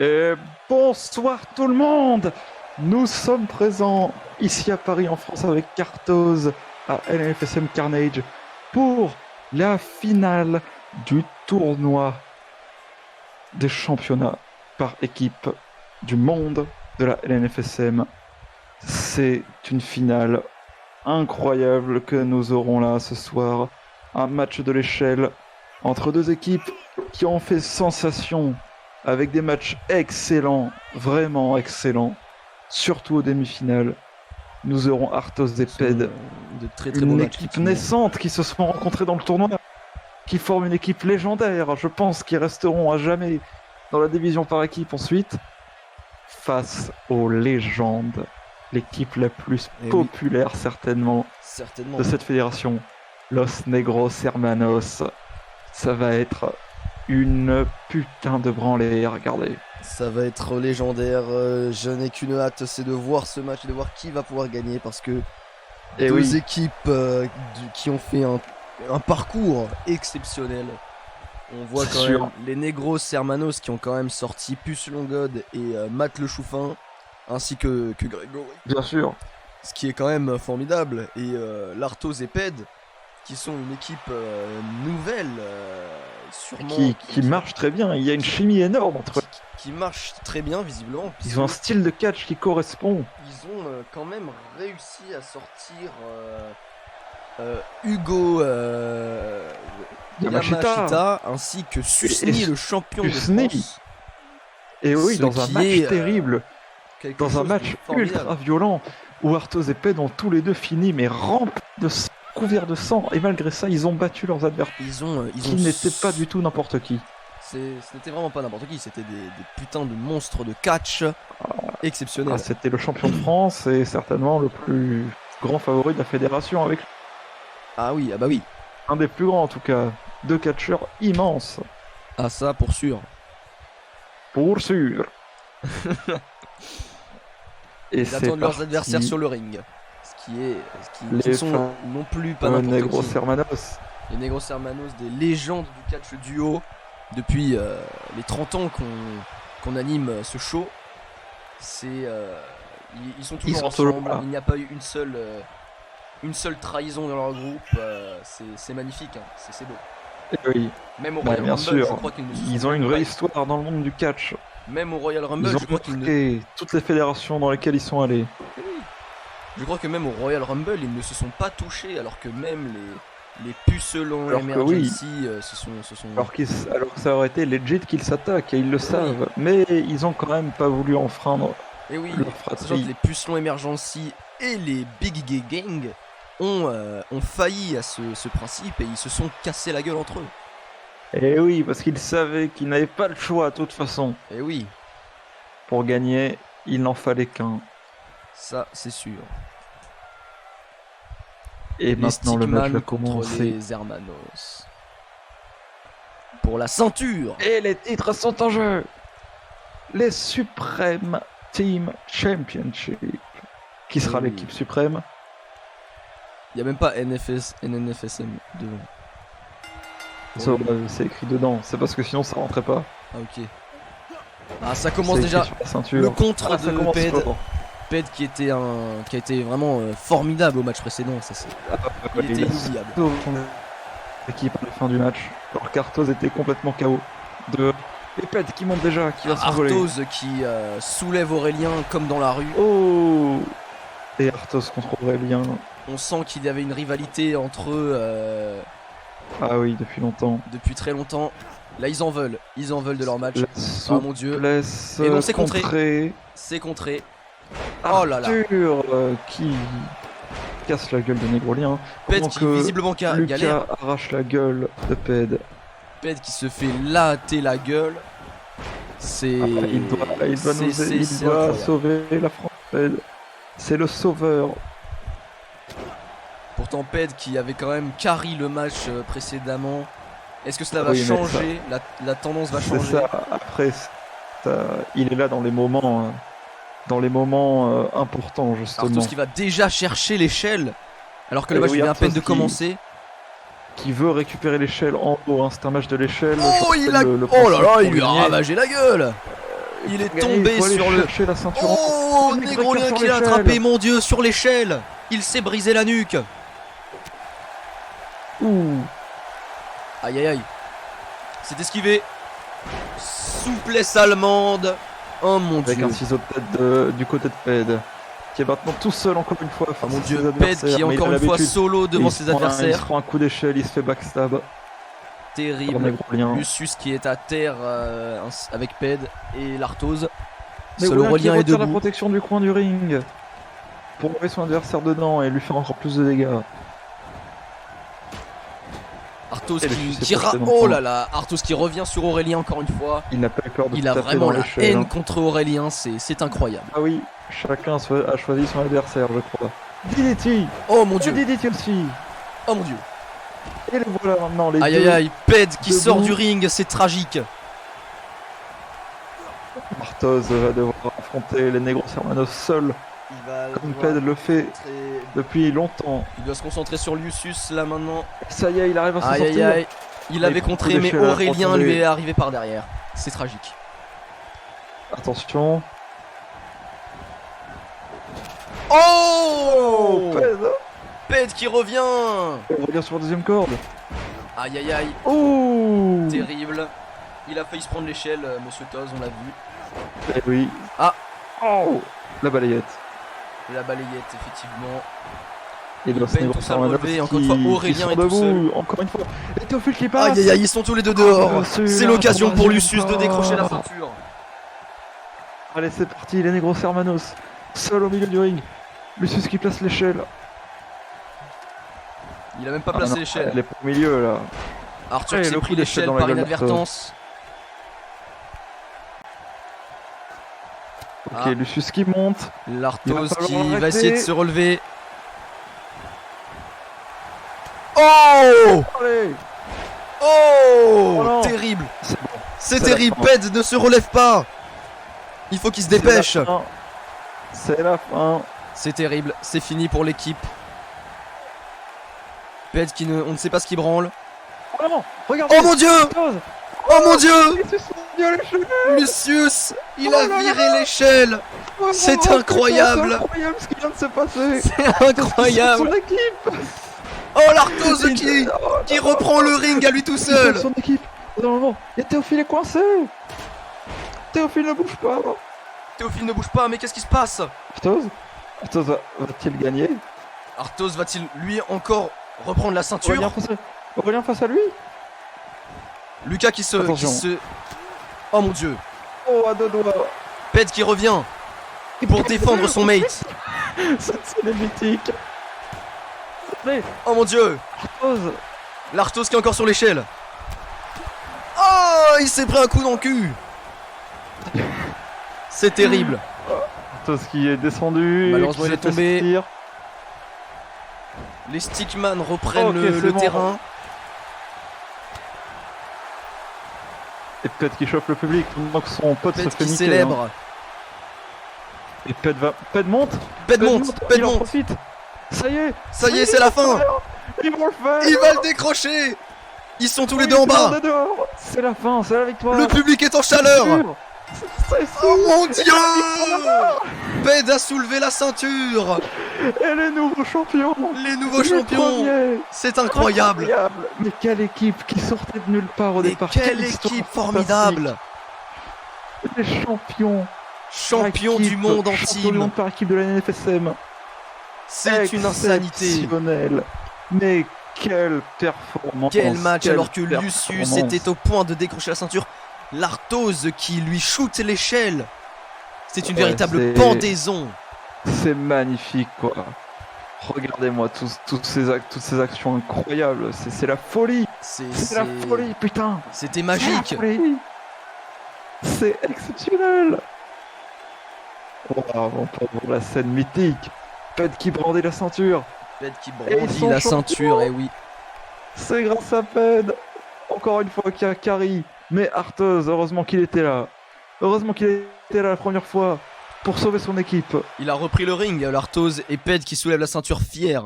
Et bonsoir tout le monde. Nous sommes présents ici à Paris en France avec Cartose à LNFSM Carnage pour la finale du tournoi des championnats par équipe du monde de la LNFSM. C'est une finale incroyable que nous aurons là ce soir. Un match de l'échelle entre deux équipes qui ont fait sensation avec des matchs excellents, vraiment excellents, surtout aux demi-finales. Nous aurons Arthos et Ped, de très beaux une matchs, équipe naissante qui se sont rencontrés dans le tournoi, qui forment une équipe légendaire, je pense, qui resteront à jamais dans la division par équipe ensuite, face aux légendes, l'équipe la plus populaire certainement de cette fédération, Los Negros Hermanos. Ça va être une putain de branlée, regardez. Ça va être légendaire, je n'ai qu'une hâte, c'est de voir ce match et de voir qui va pouvoir gagner parce que deux équipes qui ont fait un parcours exceptionnel. On voit quand même les Negros Hermanos qui ont quand même sorti Puce Longod et Matt Le Chouffin, ainsi que Grégory. Bien sûr. Ce qui est quand même formidable. Et l'Arthos et Ped, qui sont une équipe nouvelle, sûrement. Qui marche très bien, il y a une chimie énorme entre eux. Qui marche très bien, visiblement. Ils ont un style de catch qui correspond. Ils ont quand même réussi à sortir Hugo Yamashita ainsi que Susni, le champion de France. Et oui, dans un match terrible, dans un match ultra violent, où Arthos et Ped ont tous les deux fini, mais remplis de sang, couverts de sang, et malgré ça, ils ont battu leurs adversaires. Qui n'étaient pas du tout n'importe qui. C'était vraiment pas n'importe qui, c'était des putains de monstres de catch exceptionnels. C'était le champion de France et certainement le plus grand favori de la fédération avec. Ah oui, ah bah oui. Un des plus grands en tout cas, deux catcheurs immenses. Ah ça pour sûr. Pour sûr. Et ils attendent leurs adversaires sur le ring. Qui sont non plus pas n'importe qui. Negros Hermanos. Les Negros Hermanos, des légendes du catch duo depuis les 30 ans qu'on anime ce show. Ils sont toujours ensemble. Il n'y a pas eu une seule trahison dans leur groupe. C'est magnifique, hein. C'est beau. Oui. Même au Royal Rumble, sûr. Je crois ils ont une vraie histoire dans le monde du catch. Même au Royal Rumble, je crois toutes les fédérations dans lesquelles ils sont allés. Oui. Je crois que même au Royal Rumble, ils ne se sont pas touchés, alors que même les pucelons Emergency se sont... Alors que ça aurait été legit qu'ils s'attaquent, et ils le savent. Mais ils ont quand même pas voulu enfreindre. Et oui, sachant que les pucelons Emergency et les Big Gay Gang ont failli à ce principe et ils se sont cassés la gueule entre eux. Et oui, parce qu'ils savaient qu'ils n'avaient pas le choix de toute façon. Et oui. Pour gagner, il n'en fallait qu'un. Ça, c'est sûr. Et maintenant le match va commencer. Les Hermanos. Pour la ceinture. Et les titres sont en jeu. Les Supreme Team Championship. Qui sera l'équipe suprême? Il n'y a même pas NNFSM devant. C'est écrit dedans, c'est parce que sinon ça rentrait pas. Ah ok. Ah ça commence déjà le contre de Ped. Ped qui a été vraiment formidable au match précédent, ça c'est. Il était inoubliable. L'équipe à la fin du match. Alors qu'Arthos était complètement KO. Et Ped qui monte déjà, qui va s'envoler. Arthos qui soulève Aurélien comme dans la rue. Oh. Et Arthos contre Aurélien. On sent qu'il y avait une rivalité entre eux. Ah oui, depuis longtemps. Depuis très longtemps. Là, ils en veulent de leur match. Oh mon dieu. Et non, c'est contré. C'est contré. Oh là là. Qui casse la gueule de Négrolien. Ped qui visiblement galère. Arrache la gueule de Ped. Ped qui se fait latter la gueule. Il doit sauver la France. Ped. C'est le sauveur. Pourtant Ped qui avait quand même carry le match précédemment. Est-ce que cela va changer? La tendance va changer. C'est ça. Après, il est là dans les moments importants justement. Arthos qui va déjà chercher l'échelle alors que le match vient à peine de commencer. Qui veut récupérer l'échelle en haut, hein. C'est un match de l'échelle. Oh, oh là là, il lui a ravagé la gueule. Il est Gagner, tombé il faut aller sur le... chercher la ceinture. Oh, Nick Négrolien Breaker qui sur l'a l'échelle. attrapé, mon dieu, sur l'échelle. Il s'est brisé la nuque. Ouh. Aïe aïe aïe. C'est esquivé. Souplesse allemande. Oh mon Avec dieu. un ciseau de tête du côté de Ped, qui est maintenant tout seul encore une fois. Oh mon face à ses dieu, Ped adversaires, qui est mais il encore a une fois l'habitude. solo devant Il ses se prend Il se adversaires. prend un coup d'échelle, il se fait backstab. Par Terrible. Négrolien. Lucius qui est à terre avec Ped et l'Artose. Seul Négrolien qui Aurélien est retire la debout. protection du coin du ring pour envoyer son adversaire dedans et lui faire encore plus de dégâts. Arthos Et le qui, Lucius qui est ra- passé dans le Oh coin. là là, Arthos qui revient sur Aurélien encore une fois. Il n'a pas eu peur de Il a taper vraiment dans la l'échelle. haine contre Aurélien, c'est incroyable. Ah oui, chacun a choisi son adversaire, je crois. DDT. Oh mon Et dieu, DDT aussi. oh mon dieu. Et les voilà maintenant, les Aïe deux. aïe aïe, Ped qui debout. sort du ring, c'est tragique. Martos va devoir affronter les Negros Hermanos seul, Il va comme devoir Ped le fait concentrer- depuis longtemps. Il doit se concentrer sur Lucius là maintenant. Ça y est, il arrive à s'en Aïe aïe sortir. aïe. Il Ah, avait il prend contré coup mais d'échelle à Aurélien profondeur. lui est arrivé par derrière. C'est tragique. Attention. Oh Ped. Ped qui revient. On revient sur la deuxième corde. Aïe aïe aïe, Oh. terrible. Il a failli se prendre l'échelle, monsieur Toz, on l'a vu. Eh oui. Ah. Oh. La balayette. La balayette, effectivement. Et Il Los peine Negros tous à Hermanos relever, encore une fois, qui Aurélien sont est tout debout, encore une fois. Et Théophile qui passe. Aïe aïe aïe, ils sont tous les deux dehors. Ah, celui-là, C'est l'occasion pour troisième Lucius de pas. décrocher la ceinture. Allez, c'est parti, les Negros Hermanos. Seul au milieu du ring. Lucius qui place l'échelle. Il a même pas Ah placé non, l'échelle. Elle est pas au milieu là. Arthur Allez, s'est le pris coup d'échelle l'échelle dans la par gueule d'Arthur. inadvertance. Ok, Ah. Lucius qui monte. L'Arthos Il va qui falloir va arrêter. essayer de se relever. Oh Allez. Oh, non. terrible. C'est bon. C'est C'est la terrible. fin. Ped ne se relève pas. Il faut qu'il se dépêche. C'est la fin. C'est la fin. C'est terrible. C'est fini pour l'équipe. Ped qui ne... On ne sait pas ce qui branle. Oh non, regarde. Oh mon dieu. Oh mon dieu. Lucius a mis à l'échelle. Lucius, il Oh a là viré là. l'échelle. Oh, C'est putain, incroyable. C'est incroyable ce qui vient de se passer. C'est incroyable. Son équipe. Oh l'Arthos qui reprend le ring à lui tout Il seul. sauve son équipe. Normalement, et Théophile est coincé. Théophile ne bouge pas. Théophile ne bouge pas, mais qu'est-ce qui se passe? Arthos va-t-il gagner? Arthos va-t-il lui encore reprendre la ceinture? Aurélien face à lui. Lucas qui se... Attention. Oh mon dieu. Oh, à deux doigts. Ped qui revient pour défendre son mate. Cette scène est mythique. Allez, Oh mon dieu. Arthos. L'Arthos qui est encore sur l'échelle. Oh, il s'est pris un coup dans le cul. C'est terrible. Arthos qui est descendu. Malheureusement, qui il est s'est fait tombé. sortir. Les Stickman reprennent Ok, le c'est bon. terrain. Et Ped qui chauffe le public pendant que son pote se Ped fait qui niquer. célèbre. Hein. Et Ped monte. Ped monte. Ped Il en monte. profite. Ça y est. Ça y est, c'est la fin. Ils vont le faire. Il va le décrocher. Ils sont tous les Oui, deux en tout le monde bas. est dehors. C'est la fin, c'est la victoire. Le public est en chaleur. C'est Oh mon sûr. dieu. Ped a soulevé la ceinture. Et les nouveaux champions. Les nouveaux Les champions. premiers. C'est incroyable. Mais quelle équipe qui sortait de nulle part au Mais départ. quelle histoire équipe fantastique. formidable. Les champions. Champion du monde en Champion du monde team. par équipe de la NFSM. C'est une insanité. Exceptionnel. Mais quelle performance. Quel match quelle alors que Lucius performance. était au point de décrocher la ceinture. L'Arthose qui lui shoot l'échelle. C'est une Ouais, véritable c'est- pendaison. C'est magnifique quoi. Regardez-moi toutes ces actions incroyables. C'est la folie. C'est la folie, putain. C'était C'est magique. la folie. C'est exceptionnel. Wow, pour la scène mythique. Ped qui brandit la ceinture. Ped qui Et ils brandit sont la champions. ceinture, et oui. C'est grâce à Ped. Encore une fois qu'il y a Carrie. Mais Arthos, heureusement qu'il était là. Heureusement qu'il était là la première fois pour sauver son équipe. Il a repris le ring, l'Arthose et Ped qui soulève la ceinture fier.